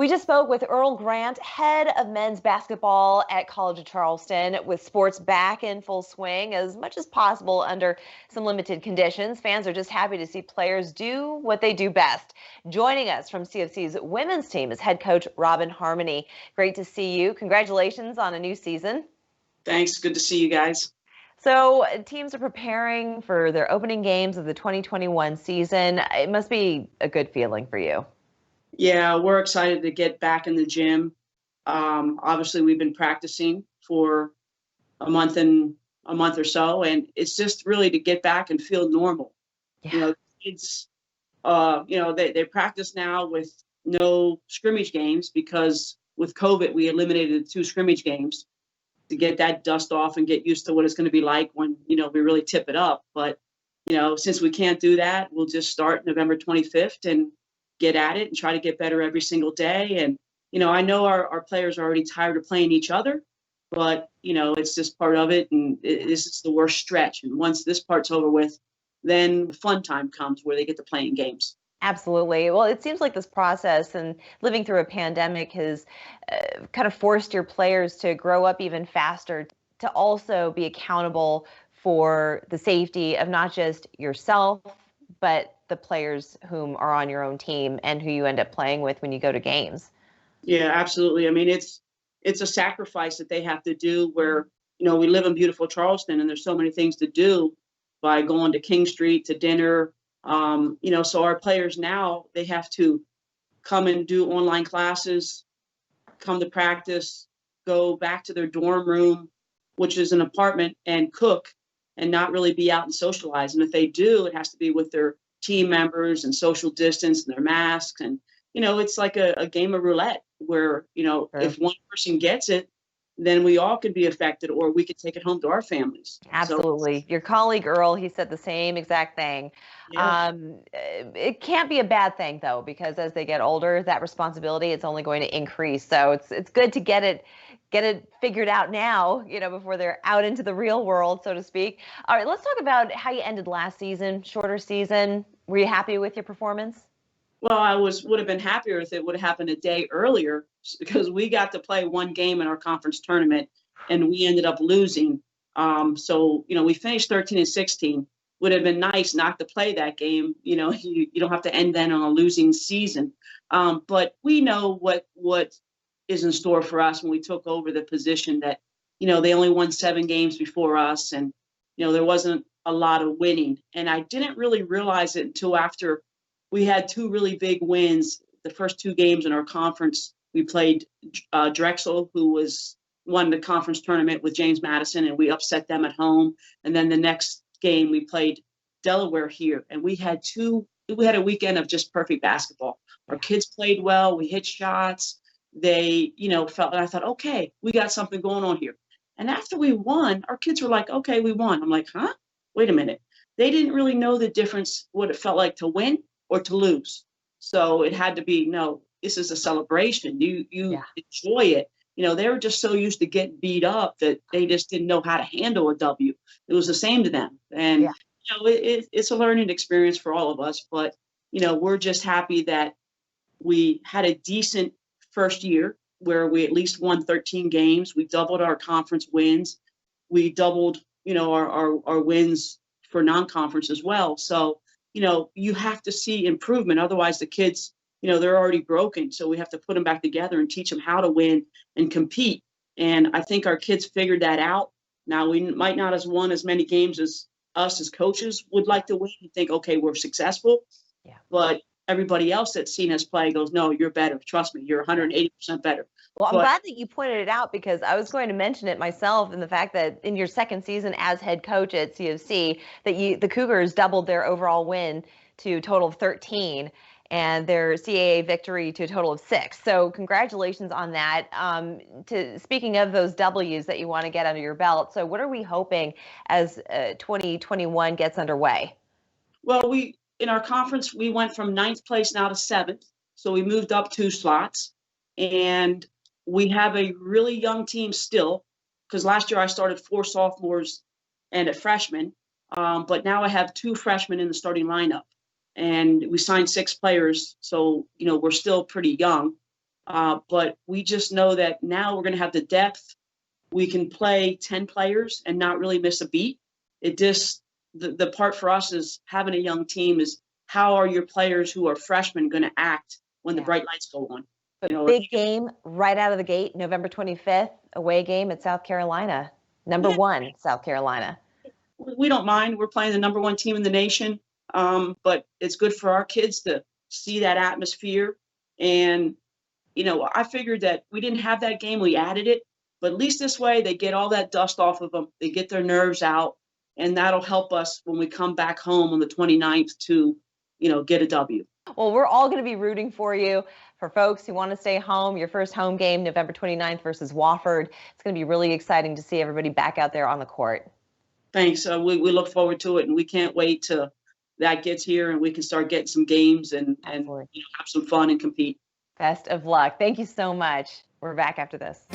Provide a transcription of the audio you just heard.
We just spoke with Earl Grant, head of men's basketball at College of Charleston, with sports back in full swing as much as possible under some limited conditions. Fans are just happy to see players do what they do best. Joining us from CofC's women's team is head coach Robin Harmony. Great to see you. Congratulations on a new season. Thanks. Good to see you guys. So teams are preparing for their opening games of the 2021 season. It must be a good feeling for you. Yeah, we're excited to get back in the gym. Obviously, we've been practicing for a month or so, and it's just really to get back and feel normal. Yeah. Kids, they practice now with no scrimmage games because with COVID, we eliminated 2 scrimmage games to get that dust off and get used to what it's going to be like when, we really tip it up. But, since we can't do that, we'll just start November 25th and get at it and try to get better every single day. And, I know our players are already tired of playing each other, but, it's just part of it. And this is the worst stretch. And once this part's over with, then the fun time comes where they get to play in games. Absolutely. Well, it seems like this process and living through a pandemic has kind of forced your players to grow up even faster, to also be accountable for the safety of not just yourself, but the players whom are on your own team and who you end up playing with when you go to games. Yeah, absolutely. I mean, it's a sacrifice that they have to do where, we live in beautiful Charleston and there's so many things to do by going to King Street to dinner. So our players now, they have to come and do online classes, come to practice, go back to their dorm room, which is an apartment, and cook and not really be out and socialize. And if they do, it has to be with their team members and social distance and their masks. And, it's like a game of roulette where, Sure. If one person gets it, then we all could be affected or we could take it home to our families. Absolutely. Your colleague, Earl, he said the same exact thing. Yeah. It can't be a bad thing, though, because as they get older, that responsibility is only going to increase. So it's good to get it figured out now, before they're out into the real world, so to speak. All right, let's talk about how you ended last season, shorter season. Were you happy with your performance? Well, I would have been happier if it would have happened a day earlier because we got to play one game in our conference tournament and we ended up losing. So we finished 13-16. Would have been nice not to play that game. You don't have to end then on a losing season. But we know what is in store for us when we took over the position that, they only won 7 games before us and, there wasn't a lot of winning. And I didn't really realize it until after we had 2 really big wins. The first 2 games in our conference, we played Drexel, who won the conference tournament with James Madison, and we upset them at home. And then the next game, we played Delaware here, and we had a weekend of just perfect basketball. Our kids played well. We hit shots. They, felt, and I thought, okay, we got something going on here. And after we won, our kids were like, okay, we won. I'm like, huh? Wait a minute. They didn't really know the difference, what it felt like to win or to lose. So it had to be, no, this is a celebration. You enjoy it. They were just so used to getting beat up that they just didn't know how to handle a W. It was the same to them. And, it's a learning experience for all of us. But, we're just happy that we had a decent first year where we at least won 13 games. We doubled our conference wins. We doubled, our wins for non-conference as well. So, you have to see improvement. Otherwise, the kids, they're already broken. So we have to put them back together and teach them how to win and compete. And I think our kids figured that out. Now, we might not have won as many games as us as coaches would like to win. You think, okay, we're successful. Yeah. But everybody else that's seen us play goes, no, you're better. Trust me, you're 180% better. Well, I'm glad that you pointed it out because I was going to mention it myself, and the fact that in your second season as head coach at CofC, that the Cougars doubled their overall win to a total of 13 and their CAA victory to a total of 6. So congratulations on that. Speaking of those W's that you want to get under your belt, so what are we hoping as 2021 gets underway? Well, in our conference, we went from 9th place now to 7th. So we moved up 2 slots. And we have a really young team still, because last year I started 4 sophomores and a freshman. But now I have 2 freshmen in the starting lineup. And we signed 6 players. So, we're still pretty young. But we just know that now we're going to have the depth. We can play 10 players and not really miss a beat. It just, the part for us is having a young team is how are your players who are freshmen going to act when the bright lights go on? But big game right out of the gate, November 25th, away game at South Carolina. Number one, South Carolina. We don't mind. We're playing the number one team in the nation. But it's good for our kids to see that atmosphere. And, I figured that we didn't have that game. We added it. But at least this way, they get all that dust off of them. They get their nerves out. And that'll help us when we come back home on the 29th to, get a W. Well, we're all going to be rooting for you. For folks who want to stay home, your first home game, November 29th versus Wofford. It's going to be really exciting to see everybody back out there on the court. Thanks. We look forward to it, and we can't wait till that gets here and we can start getting some games and have some fun and compete. Best of luck. Thank you so much. We're back after this.